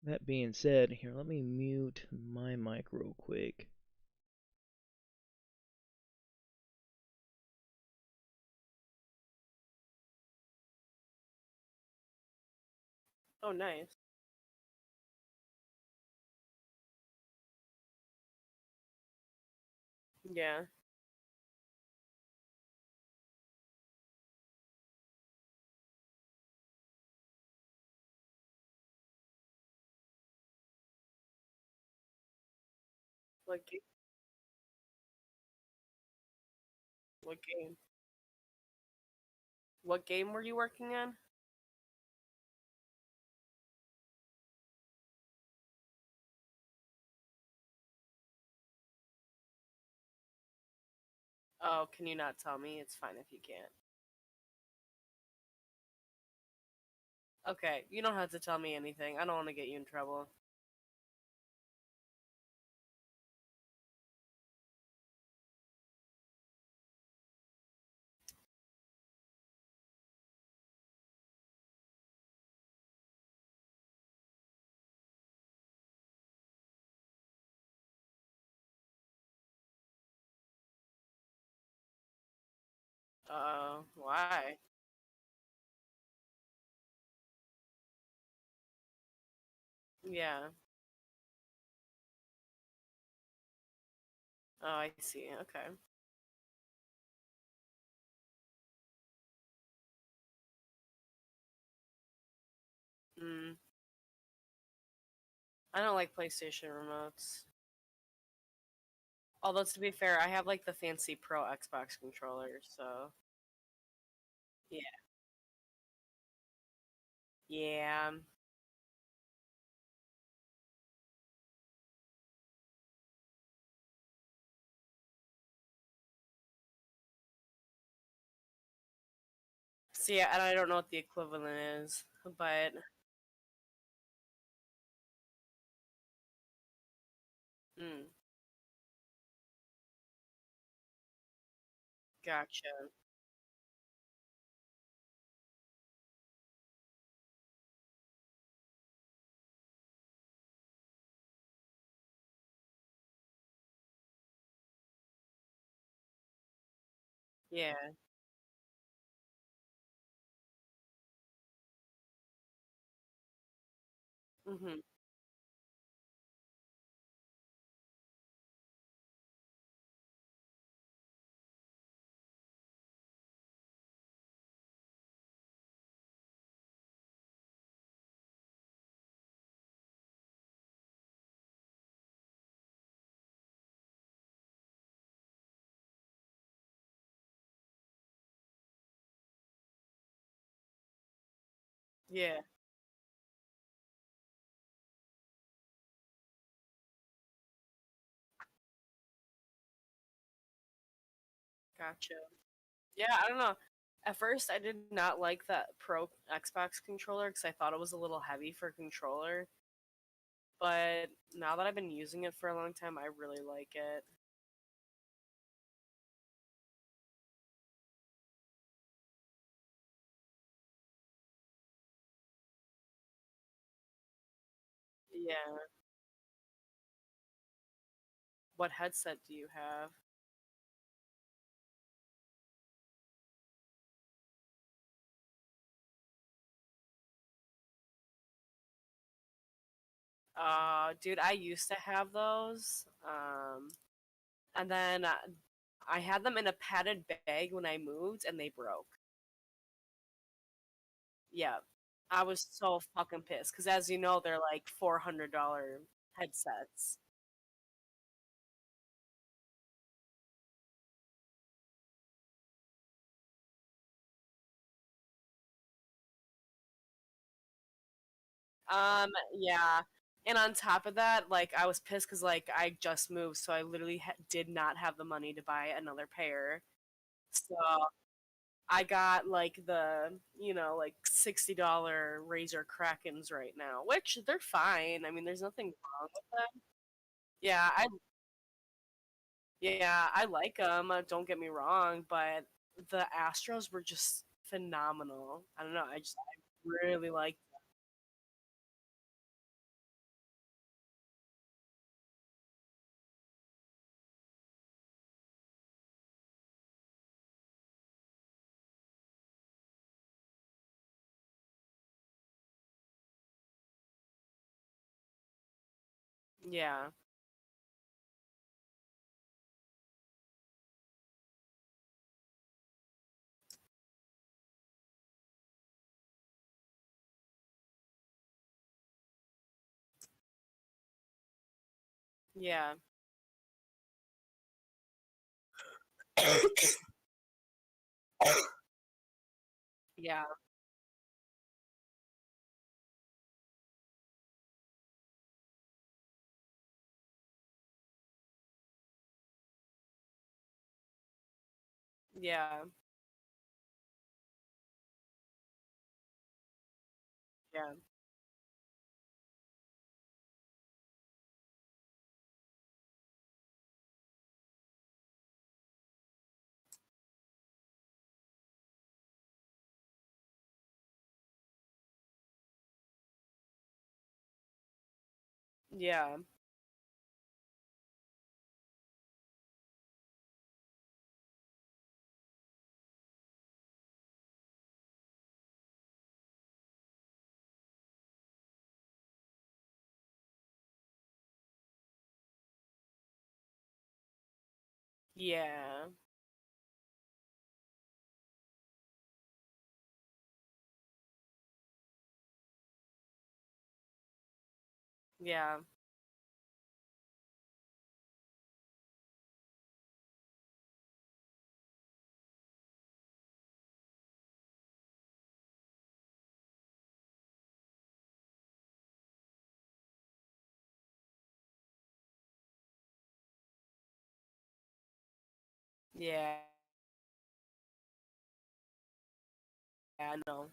That being said, here, let me mute my mic real quick. Oh, nice. Yeah. What game? What game? What game were you working on? Oh, can you not tell me? It's fine if you can't. Okay, you don't have to tell me anything. I don't want to get you in trouble. Why? Yeah. Oh, I see. Okay. Mm. I don't like PlayStation remotes. Although to be fair, I have like the fancy Pro Xbox controller, so yeah. Yeah. See, and I don't know what the equivalent is, but mm, gotcha. Yeah. Mhm. Yeah. Gotcha. Yeah, I don't know. At first, I did not like that Pro Xbox controller because I thought it was a little heavy for a controller. But now that I've been using it for a long time, I really like it. Yeah. What headset do you have? Dude, I used to have those. And then I had them in a padded bag when I moved, and they broke. Yeah. I was so fucking pissed because, as you know, they're like $400 headsets. Yeah. And on top of that, like I was pissed because like I just moved, so I literally did not have the money to buy another pair. So I got like like $60 Razer Krakens right now, which they're fine. I mean, there's nothing wrong with them. Yeah, I like them. Don't get me wrong, but the Astros were just phenomenal. I don't know. I really like. Yeah. Yeah. Yeah. Yeah. Yeah. Yeah. Yeah. Yeah. Yeah. I know.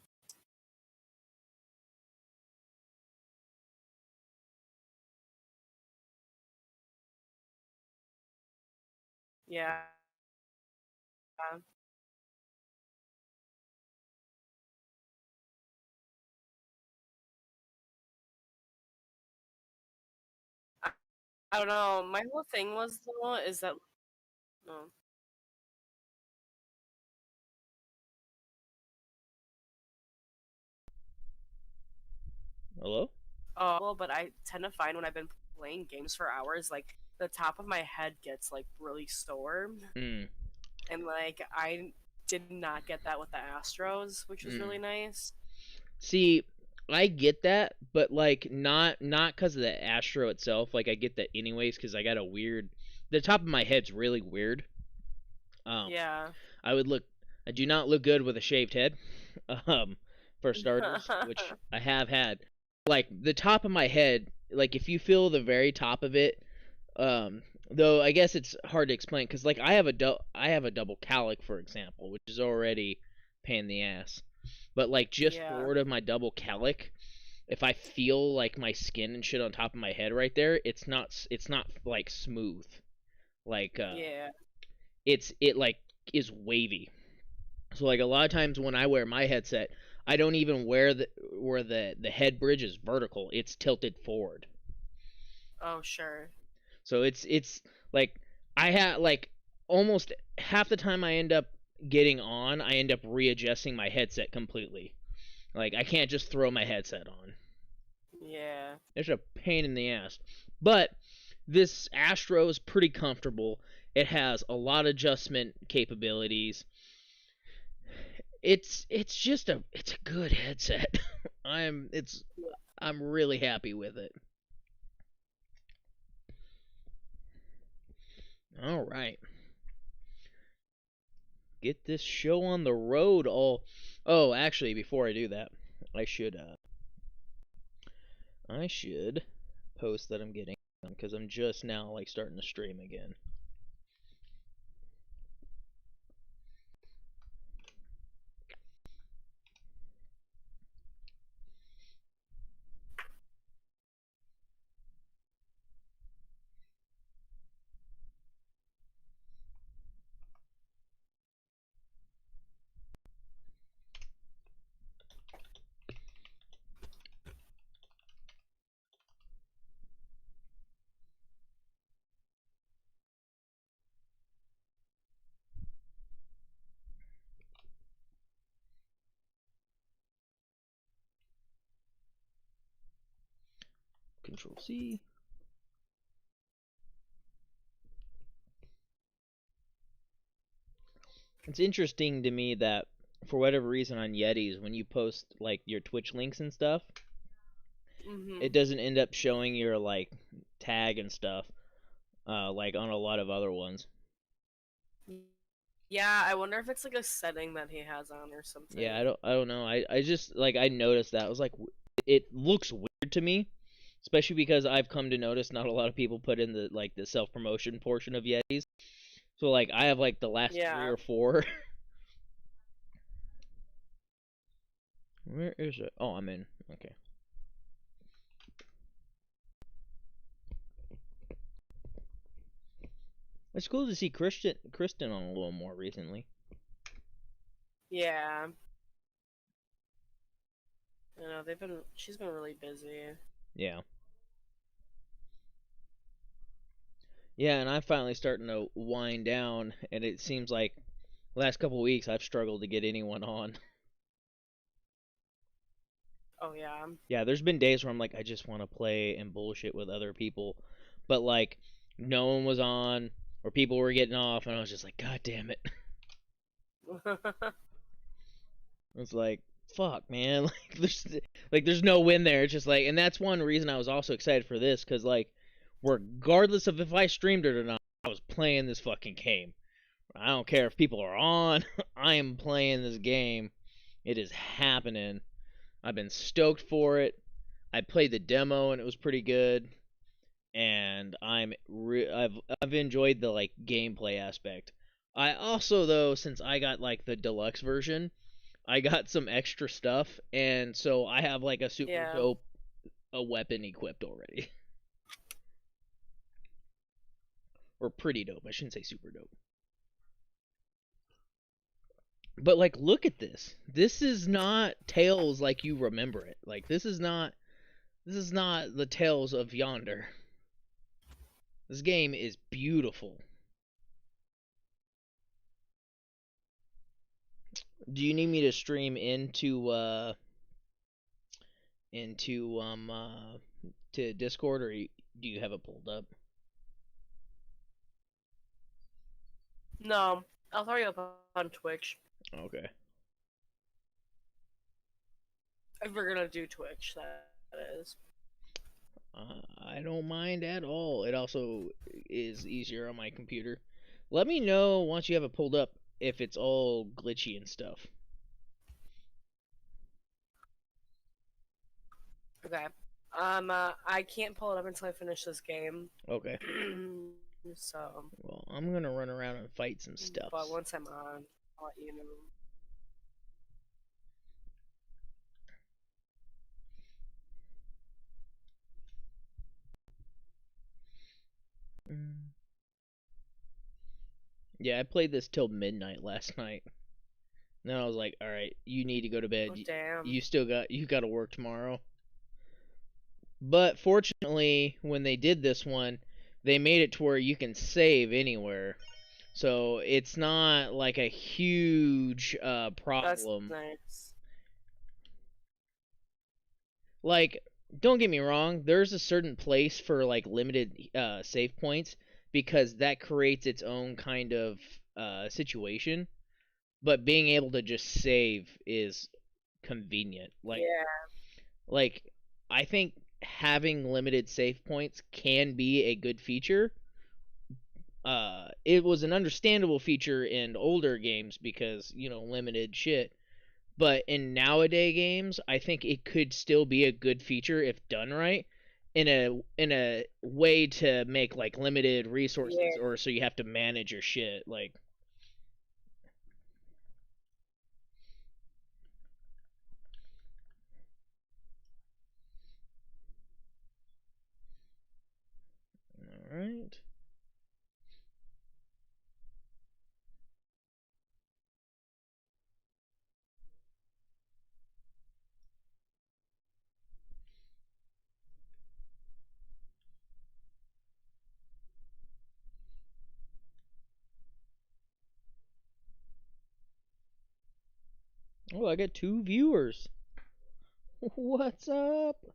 Yeah. I, I don't know. My whole thing was though is that no. Hello? Well, but I tend to find when I've been playing games for hours, like the top of my head gets like really sore, Mm. and like I did not get that with the Astros, which was really Mm. nice. See, I get that, but like not because of the Astro itself. Like I get that anyways because I got a weird. The top of my head's really weird. Um, Yeah. I would look. I do not look good with a shaved head. Um, for starters, which I have had. Like the top of my head, like if you feel the very top of it, um, though I guess it's hard to explain because like I have a double calic for example, which is already pain in the ass. But like just Yeah. forward of my double calic, if I feel like my skin and shit on top of my head right there, it's not like smooth. Like Yeah. it like is wavy. So like a lot of times when I wear my headset, I don't even wear the where the head bridge is vertical. It's tilted forward. Oh, sure. So it's like I have like almost half the time I end up getting on, I end up readjusting my headset completely. Like I can't just throw my headset on. Yeah. It's a pain in the ass. But this Astro is pretty comfortable. It has a lot of adjustment capabilities. It's a good headset. I'm really happy with it. All right. Get this show on the road all. Oh, actually before I do that, I should I should post that I'm getting because I'm just now like starting to stream again. Control C. It's interesting to me that for whatever reason on Yetis, when you post like your Twitch links and stuff, it doesn't end up showing your like tag and stuff, like on a lot of other ones. Yeah, I wonder if it's like a setting that he has on or something. Yeah, I don't know. I just like I noticed that. I was like, it looks weird to me, especially because I've come to notice not a lot of people put in the like the self promotion portion of Yetis. So like I have like the last 3 or 4. Where is it? Oh, I'm in. Okay. It's cool to see Kristen on a little more recently. Yeah. I know she's been really busy. Yeah. Yeah, and I'm finally starting to wind down, and it seems like the last couple weeks I've struggled to get anyone on. Oh yeah. Yeah, there's been days where I'm like, I just want to play and bullshit with other people, but like no one was on, or people were getting off, and I was just like, God damn it. It's like, fuck, man. There's no win there. It's just like, and that's one reason I was also excited for this, because like, regardless of if I streamed it or not, I was playing this fucking game. I don't care if people are on. I am playing this game. It is happening. I've been stoked for it. I played the demo and it was pretty good. And I've enjoyed the like gameplay aspect. I also though, since I got like the deluxe version, I got some extra stuff, and so I have like a super dope a weapon equipped already. Or pretty dope. I shouldn't say super dope. But like look at this. This is not Tales like you remember it. Like this is not the Tales of Yonder. This game is beautiful. Do you need me to stream into to Discord, or do you have it pulled up? No, I'll throw you up on Twitch. Okay. If we're gonna do Twitch, that is. I don't mind at all. It also is easier on my computer. Let me know once you have it pulled up if it's all glitchy and stuff. Okay. I can't pull it up until I finish this game. Okay. So. Well, I'm gonna run around and fight some stuff. But once I'm on, I'll let you know. Yeah, I played this till midnight last night. Then I was like, all right, you need to go to bed. Oh, damn. You got to work tomorrow. But fortunately, when they did this one, they made it to where you can save anywhere. So it's not like a huge problem. That's nice. Like, don't get me wrong, there's a certain place for like limited save points because that creates its own kind of situation. But being able to just save is convenient. Like I think having limited save points can be a good feature. It was an understandable feature in older games because limited shit. But in nowadays games, I think it could still be a good feature if done right, in a way to make like limited resources, or so you have to manage your shit like. All right. Oh, I got 2 viewers. What's up?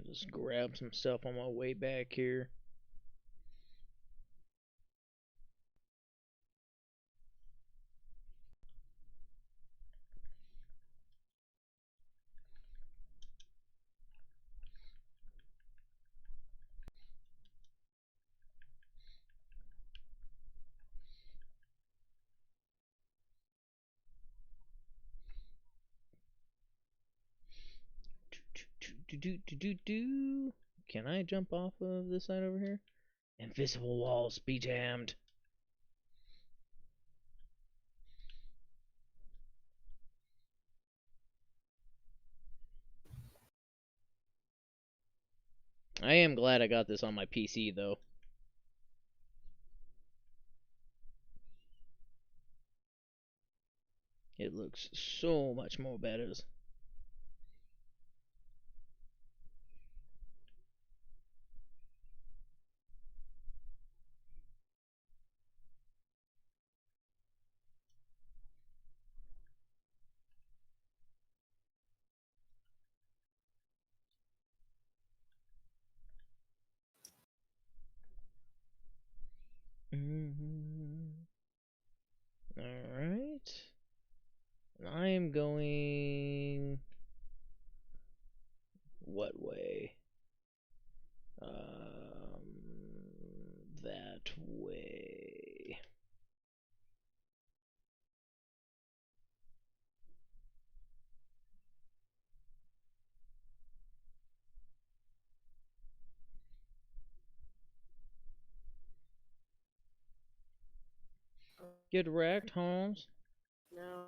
just grab some stuff on my way back here. Can I jump off of this side over here? Invisible walls be damned. I am glad I got this on my PC though. It looks so much more better. Alright. I am going... What way? That way. Get wrecked, Holmes. No.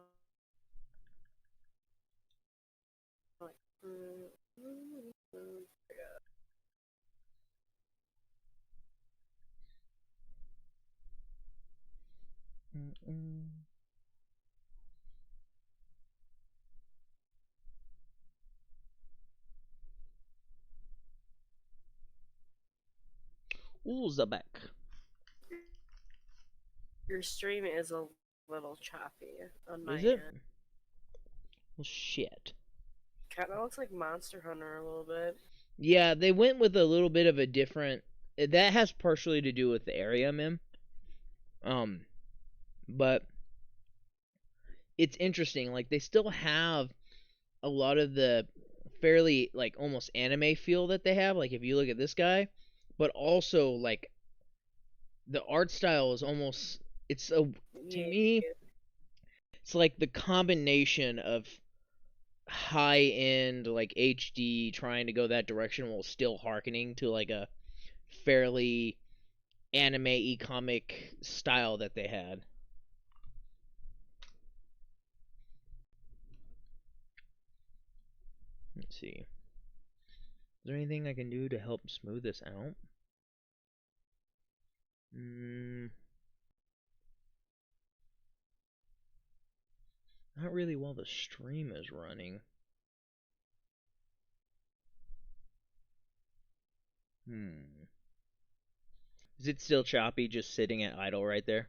Uzbek. Your stream is a little choppy on my Is it? end. Well, shit. Kind of looks like Monster Hunter a little bit. Yeah, they went with a little bit of a different... That has partially to do with the area I'm in. But it's interesting. Like, they still have a lot of the fairly, like, almost anime feel that they have. Like, if you look at this guy. But also, like, the art style is almost... It's a... To me, it's like the combination of high end like HD trying to go that direction while still harkening to like a fairly anime comic style that they had. Let's see. Is there anything I can do to help smooth this out? Not really while the stream is running. Is it still choppy just sitting at idle right there?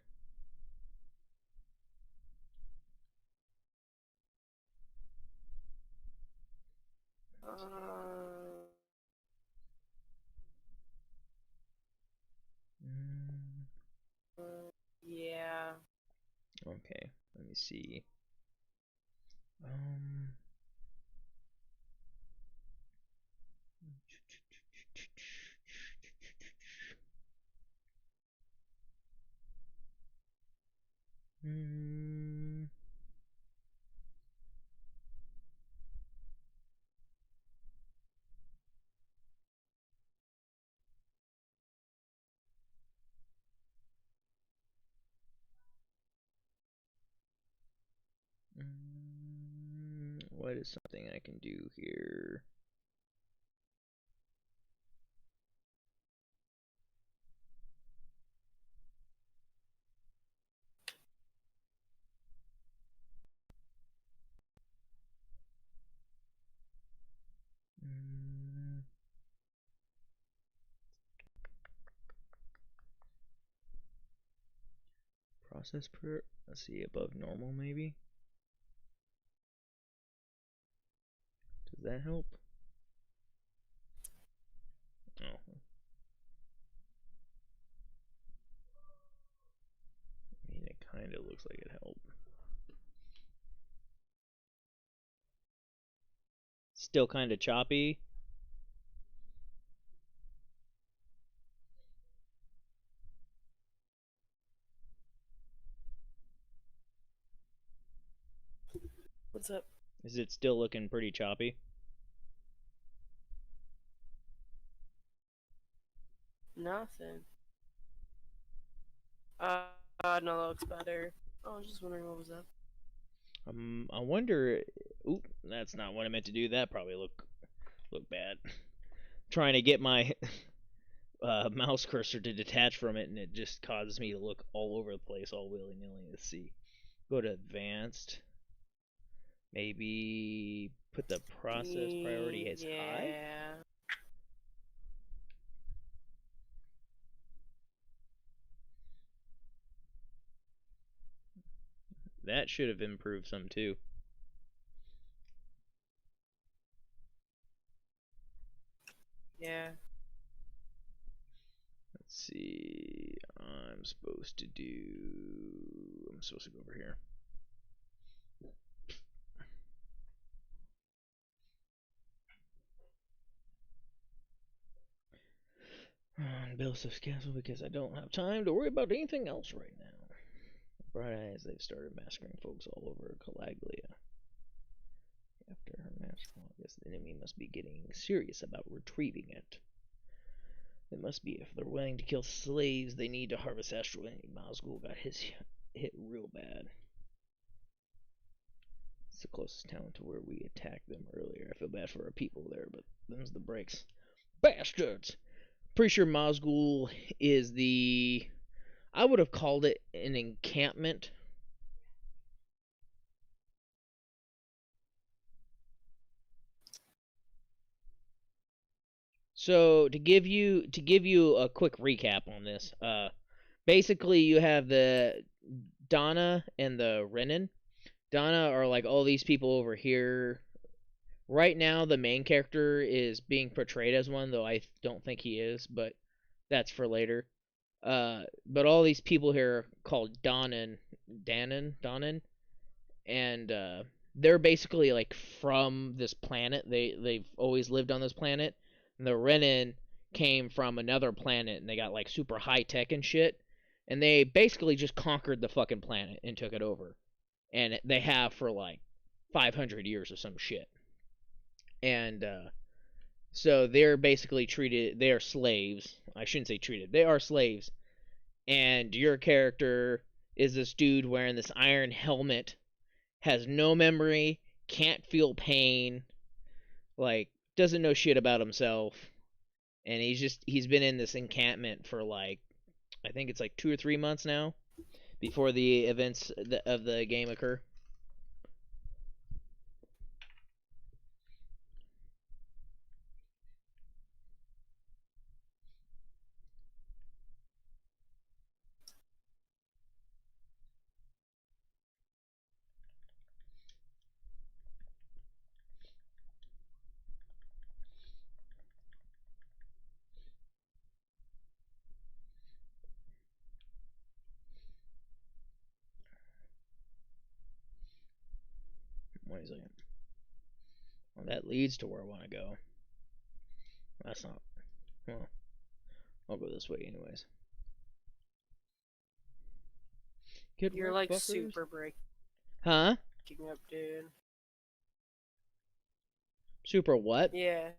Yeah. Okay, let me see. What is something I can do here? Process per, let's see, above normal maybe? Does that help? looks like it helped. Still kind of choppy. What's up? Is it still looking pretty choppy? Nothing. No, that looks better. I was just wondering what was up. I wonder. Oop, that's not what I meant to do. That probably look bad. Trying to get my mouse cursor to detach from it, and it just causes me to look all over the place, all willy nilly. Let's see. Go to advanced. Maybe put the process priority as high. Yeah. That should have improved some too. Yeah. Let's see. I'm supposed to go over here. On Belos's castle because I don't have time to worry about anything else right now. Bright eyes, they've started massacring folks all over Calaglia. After her massacre, I guess the enemy must be getting serious about retrieving it. It must be if they're willing to kill slaves, they need to harvest astral energy. Mazgul got his hit real bad. It's the closest town to where we attacked them earlier. I feel bad for our people there, but them's the breaks. Bastards! Pretty sure Mazgul is the... I would have called it an encampment. So to give you a quick recap on this, basically you have the Donna and the Renan. Donna are like all these people over here. Right now, the main character is being portrayed as one, though I don't think he is, but that's for later. But all these people here are called Donnan, and they're basically like from this planet. They've always lived on this planet. And the Renan came from another planet, and they got like super high tech and shit. And they basically just conquered the fucking planet and took it over. And they have for like 500 years or some shit. And so they're basically treated. They are slaves. I shouldn't say treated. They are slaves. And your character is this dude wearing this iron helmet, has no memory, can't feel pain, like doesn't know shit about himself, and he's been in this encampment for like I think it's like 2 or 3 months now before the events of the game occur. Wait a second. Well, that leads to where I want to go. That's not. Well, I'll go this way anyways. Good You're work, like fuckers. super breaking Huh? up, dude. Super what? Yeah.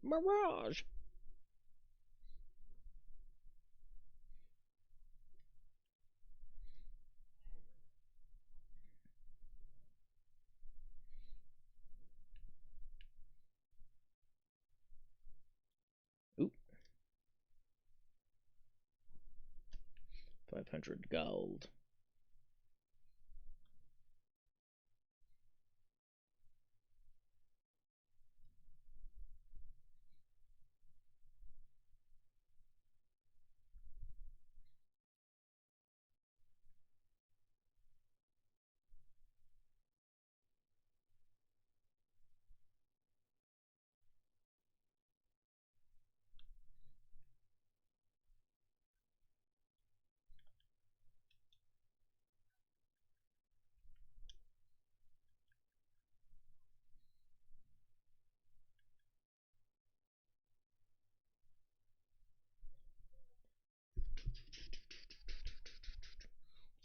Mirage. 500 gold.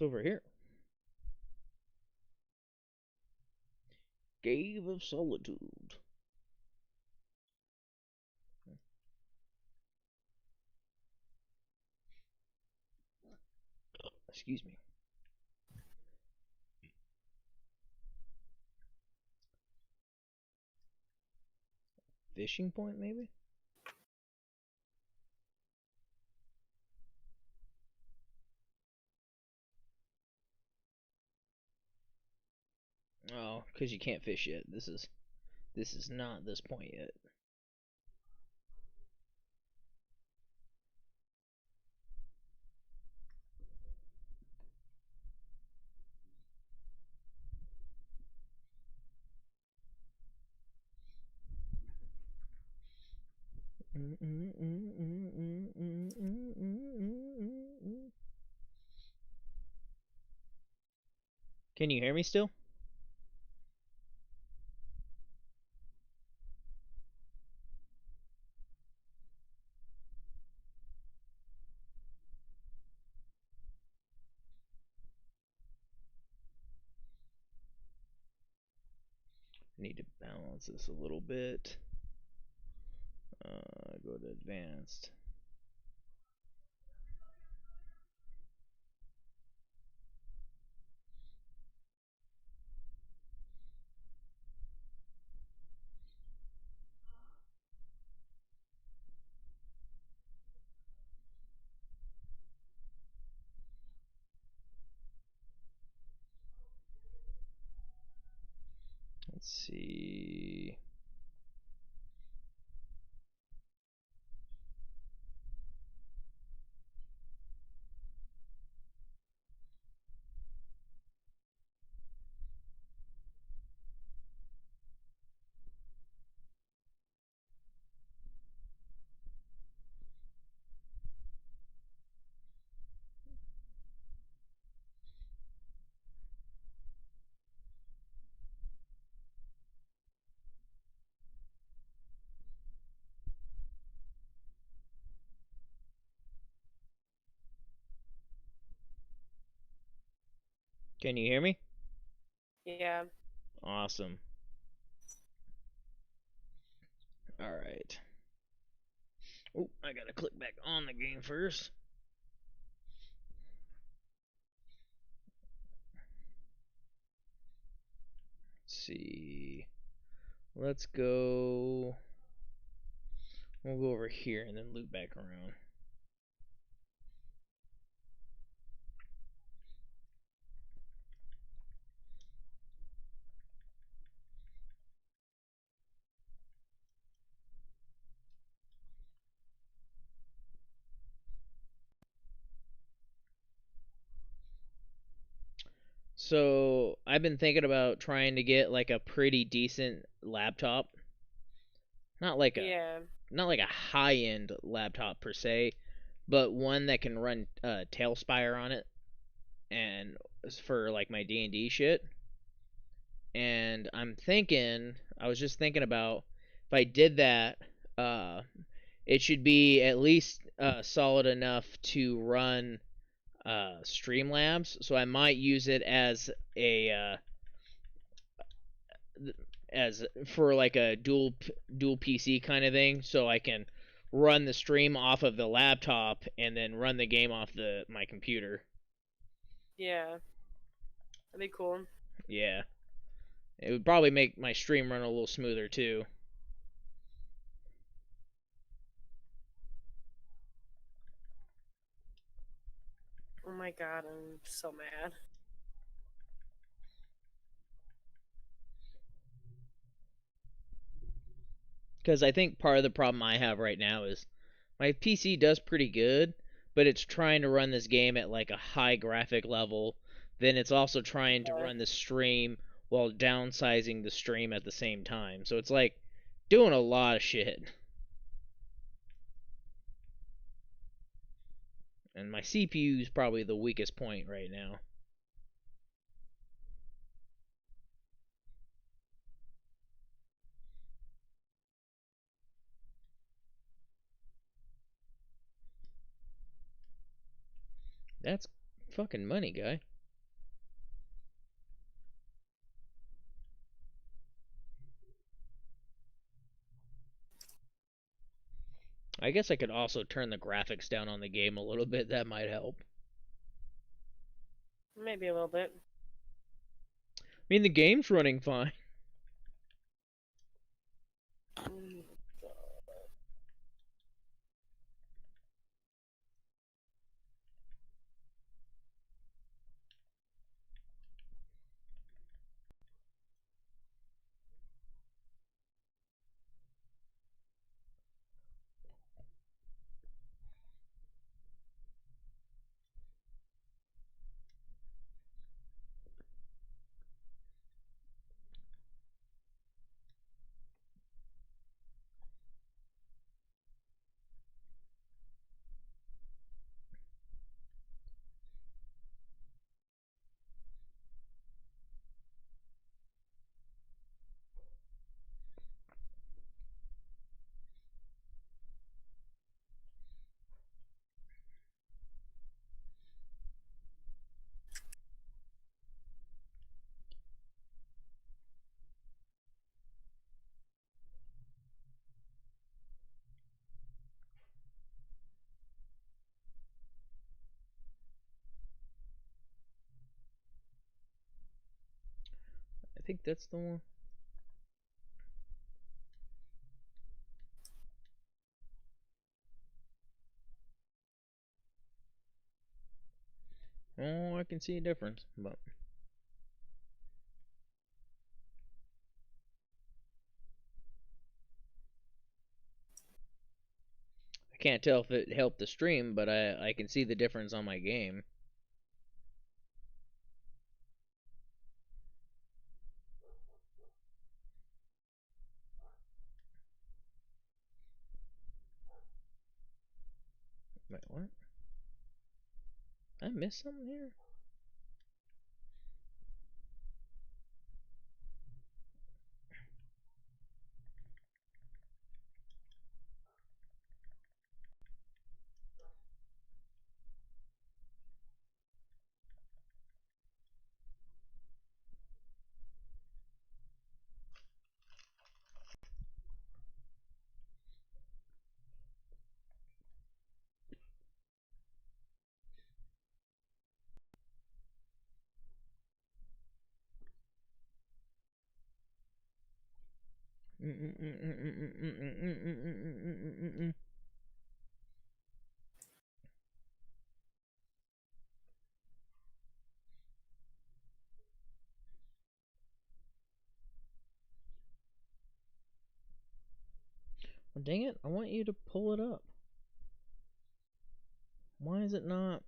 It's over here. Cave of Solitude. Excuse me. Fishing point, maybe? Oh, because you can't fish yet. This is not this point yet. Can you hear me still? I need to balance this a little bit. Go to advanced. Let's see. Can you hear me? Yeah. Awesome. Alright. Oh, I gotta click back on the game first. Let's see. Let's go. We'll go over here and then loop back around. So I've been thinking about trying to get like a pretty decent laptop. Not like a Yeah. not like a high end laptop per se, but one that can run Tailspire on it, and for like my D&D shit. And I was just thinking about if I did that, uh, it should be at least solid enough to run Streamlabs. So I might use it as for like a dual PC kind of thing, so I can run the stream off of the laptop and then run the game off my computer. Yeah. That'd be cool. Yeah, it would probably make my stream run a little smoother too. Oh my god, I'm so mad. Because I think part of the problem I have right now is my PC does pretty good, but it's trying to run this game at like a high graphic level. Then it's also trying to Okay. run the stream while downsizing the stream at the same time. So it's like doing a lot of shit. And my CPU is probably the weakest point right now. That's fucking money, guy. I guess I could also turn the graphics down on the game a little bit. That might help. Maybe a little bit. I mean, the game's running fine. Mm. I think that's the one. Oh, I can see a difference, but I can't tell if it helped the stream, but I can see the difference on my game. Wait, what? I missed something here? Well, dang it, I want you to pull it up. Why is it not?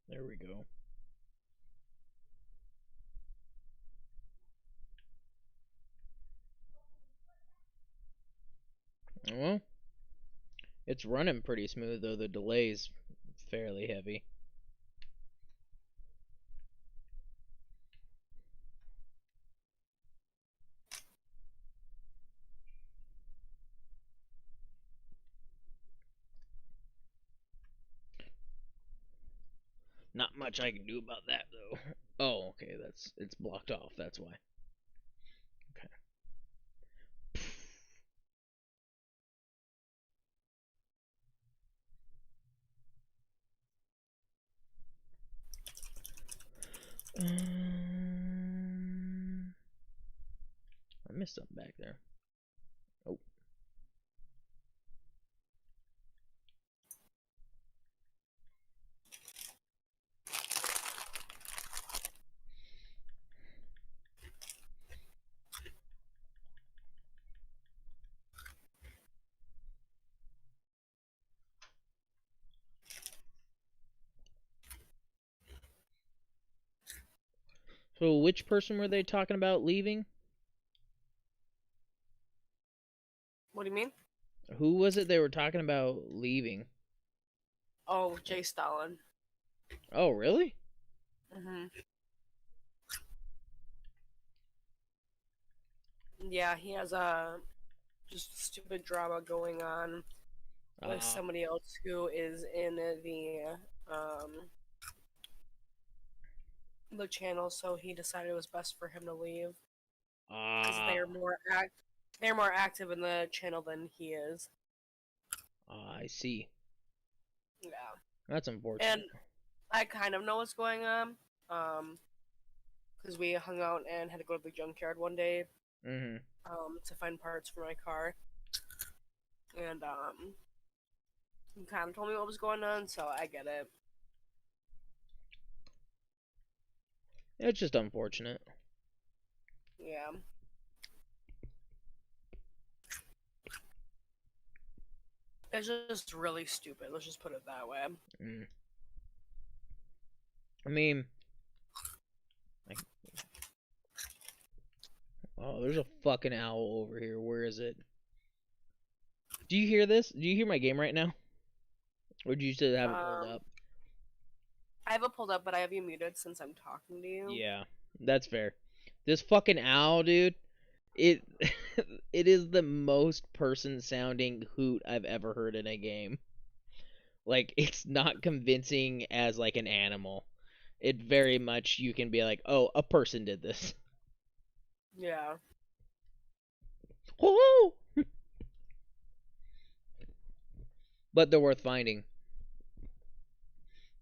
There we go. Well, it's running pretty smooth, though the delay's fairly heavy. Not much I can do about that, though. Oh, okay, it's blocked off, that's why. Okay. I missed something back there. Oh. So which person were they talking about leaving? What do you mean? Who was it they were talking about leaving? Oh, Jay Stalin. Oh, really? Mhm. Yeah, he has a just stupid drama going on with somebody else who is in um the channel, so he decided it was best for him to leave because Ah, they're more active in the channel than he is. I see. Yeah, That's and unfortunate. I kind of know what's going on. Because we hung out and had to go to the junkyard one day Mhm. to find parts for my car, and he kind of told me what was going on, so I get it. It's just unfortunate. Yeah. It's just really stupid. Let's just put it that way. Mm. I mean, like, oh, there's a fucking owl over here. Where is it? Do you hear this? Do you hear my game right now? Or do you still have it pulled up? I have it pulled up, but I have you muted since I'm talking to you. Yeah, that's fair. This fucking owl, dude. It it is the most person sounding hoot I've ever heard in a game. Like it's not convincing as like an animal. It very much you can be like, "Oh, a person did this." Yeah. Woo! But they're worth finding.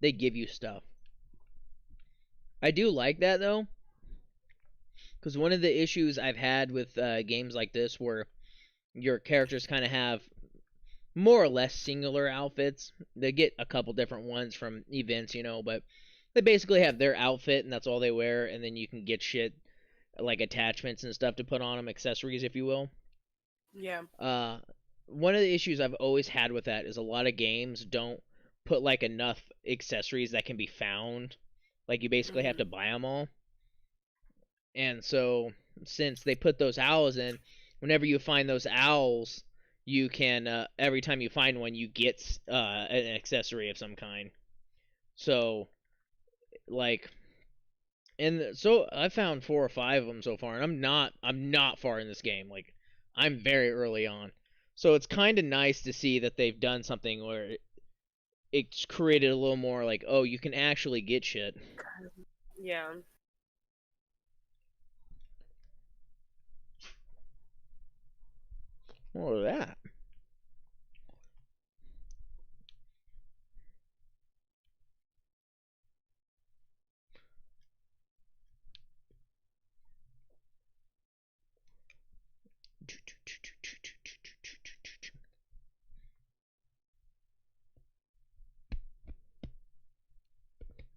They give you stuff. I do like that though, because one of the issues I've had with games like this, where your characters kind of have more or less singular outfits. They get a couple different ones from events, but they basically have their outfit and that's all they wear, and then you can get shit like attachments and stuff to put on them, accessories, if you will. Yeah. Uh, One of the issues I've always had with that is a lot of games don't put like enough accessories that can be found. Like you basically have to Mhm. buy them all. And so since they put those owls in, whenever you find those owls, you can every time you find one, you get an accessory of some kind. So like, and so I found 4 or 5 of them so far, and I'm not far in this game. Like I'm very early on. So it's kind of nice to see that they've done something where it's created a little more like, oh, you can actually get shit. Yeah. What was that?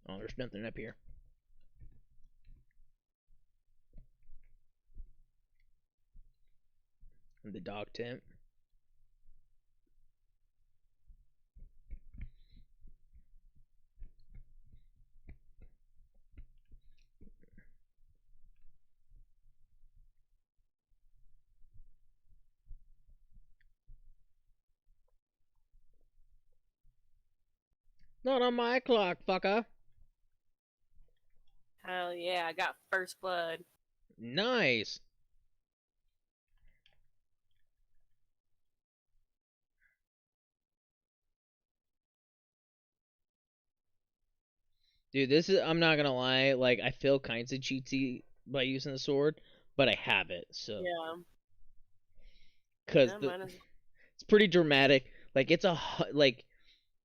Oh, there's nothing up here. The dog tent. Not on my clock, fucker. Hell yeah, I got first blood. Nice. Dude, this is, I'm not gonna lie, like, I feel kinds of cheatsy by using the sword, but I have it, so. Yeah. Because Yeah, mine is. it's pretty dramatic. Like, like,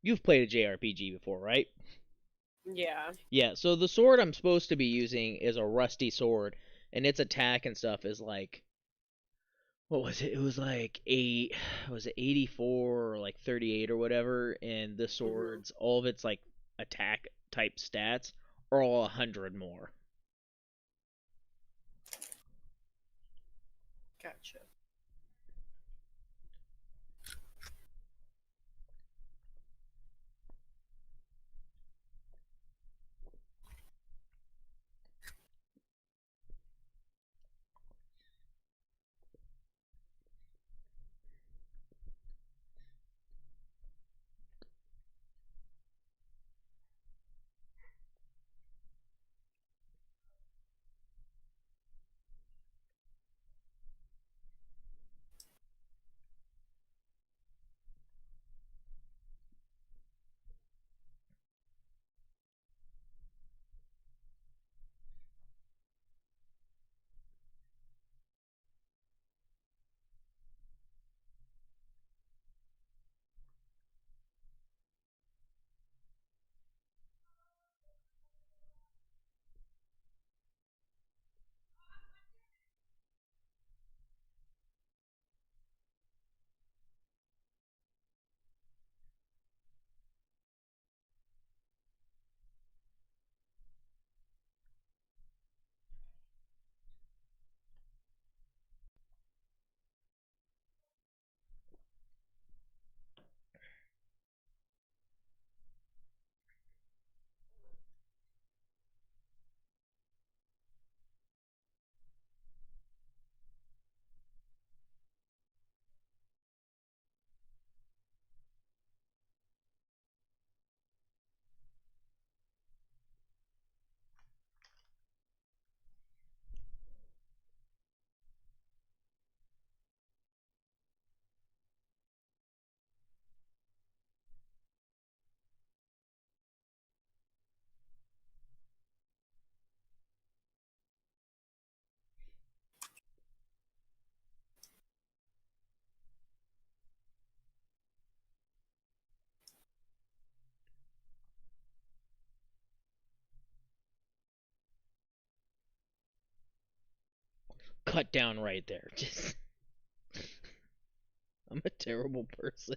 you've played a JRPG before, right? Yeah. Yeah, so the sword I'm supposed to be using is a rusty sword, and its attack and stuff is like, what was it? It was like eight, was it 84 or like 38 or whatever, and the Mhm. swords, all of its like attack type stats are all 100 more. Gotcha. Cut down right there. Just, I'm a terrible person.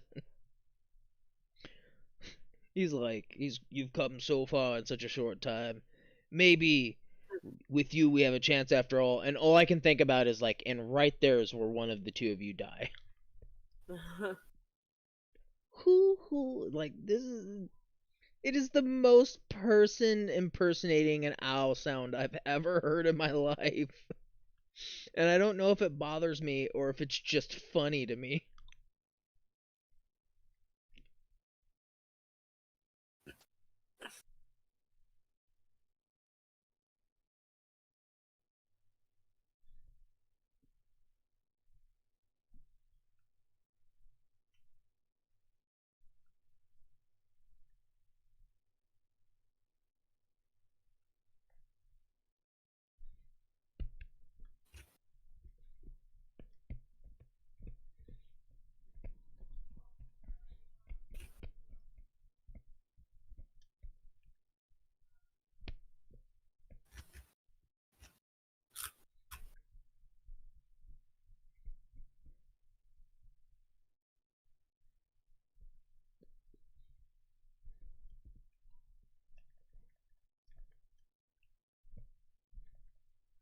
He's like, you've come so far in such a short time. Maybe with you we have a chance after all. And all I can think about is like, and right there is where one of the two of you die. Who like this is it is the most person impersonating an owl sound I've ever heard in my life. And I don't know if it bothers me or if it's just funny to me.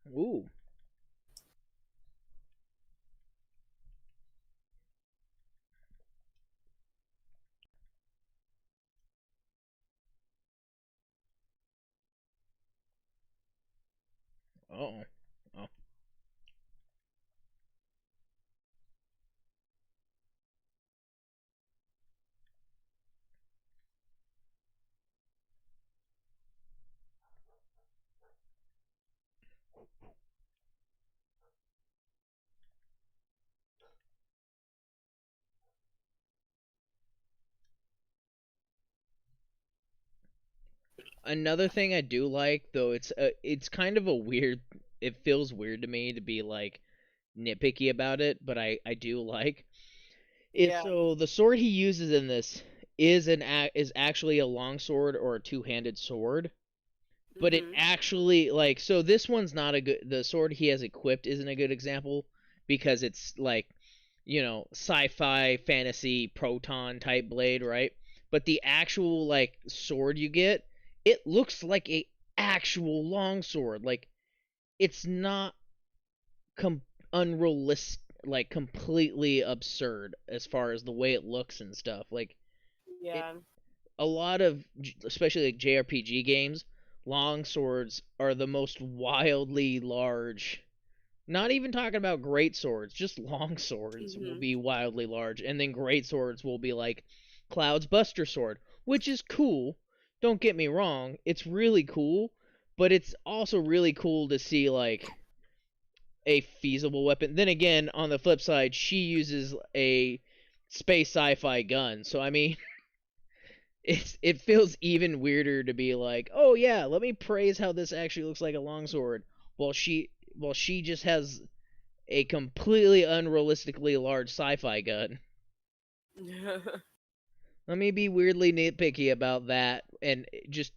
Ooh. Oh. Oh. Another thing I do like, though, it's kind of a weird. It feels weird to me to be like nitpicky about it, but I do like it. Yeah. So the sword he uses in this is actually a longsword or a two-handed sword, but it Mhm. actually like so this one's not a good the sword he has equipped isn't a good example because it's like sci-fi fantasy proton type blade, right? But the actual like sword you get, it looks like a actual longsword. Like it's not com- unrealistic, like completely absurd as far as the way it looks and stuff. Like it, Yeah. a lot of especially like JRPG games, long swords are the most wildly large. Not even talking about great swords, just long swords will Mhm. be wildly large, and then great swords will be like Cloud's Buster Sword, which is cool. Don't get me wrong, it's really cool, but it's also really cool to see like a feasible weapon. Then again, on the flip side, she uses a space sci-fi gun. So I mean, it feels even weirder to be like, "Oh yeah, let me praise how this actually looks like a longsword." While she just has a completely unrealistically large sci-fi gun. Let me be weirdly nitpicky about that and just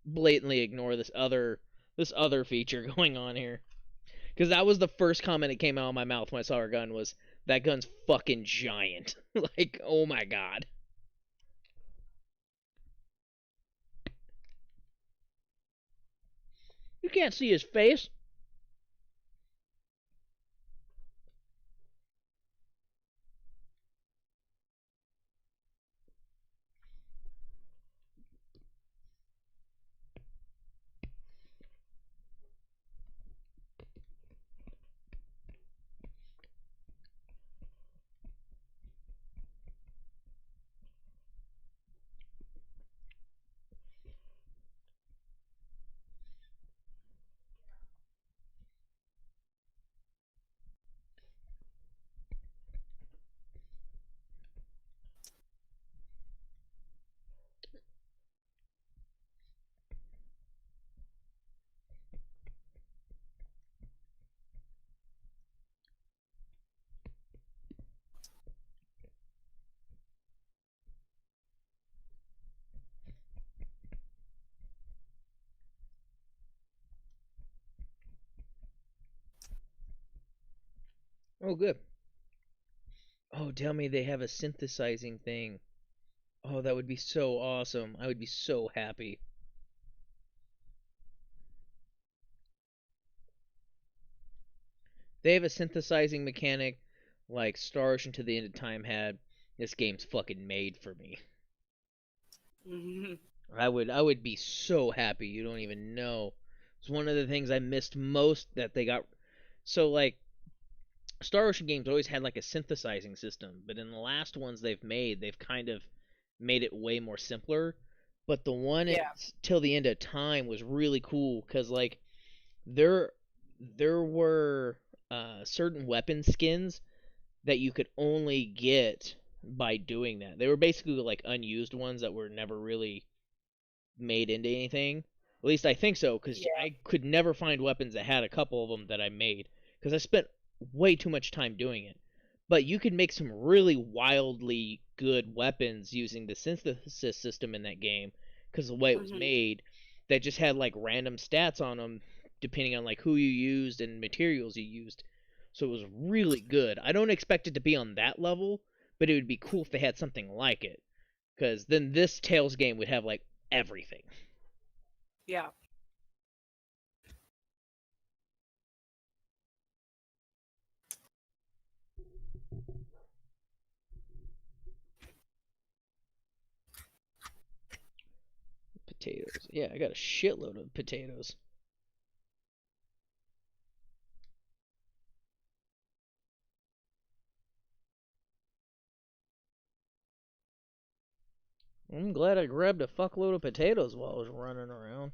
blatantly ignore this other feature going on here. Because that was the first comment that came out of my mouth when I saw her gun was, that gun's fucking giant. Like, oh my god. You can't see his face. Oh, good. Oh, tell me they have a synthesizing thing. Oh, that would be so awesome. I would be so happy. They have a synthesizing mechanic like Star Ocean to the End of Time had. This game's fucking made for me. Mhm. I would be so happy. You don't even know. It's one of the things I missed most that they got. So like Star Ocean games always had like a synthesizing system, but in the last ones they've made, they've kind of made it way more simpler. But the one Yeah. till the end of time was really cool because like there there were certain weapon skins that you could only get by doing that. They were basically like unused ones that were never really made into anything. At least I think so, because Yeah. I could never find weapons that had a couple of them that I made, because I spent way too much time doing it. But you could make some really wildly good weapons using the synthesis system in that game, because the way it was Mhm. made, that just had like random stats on them, depending on like who you used and materials you used. So it was really good. I don't expect it to be on that level, but it would be cool if they had something like it, because then this Tales game would have like everything. Yeah. Potatoes. Yeah, I got a shitload of potatoes. I'm glad I grabbed a fuckload of potatoes while I was running around.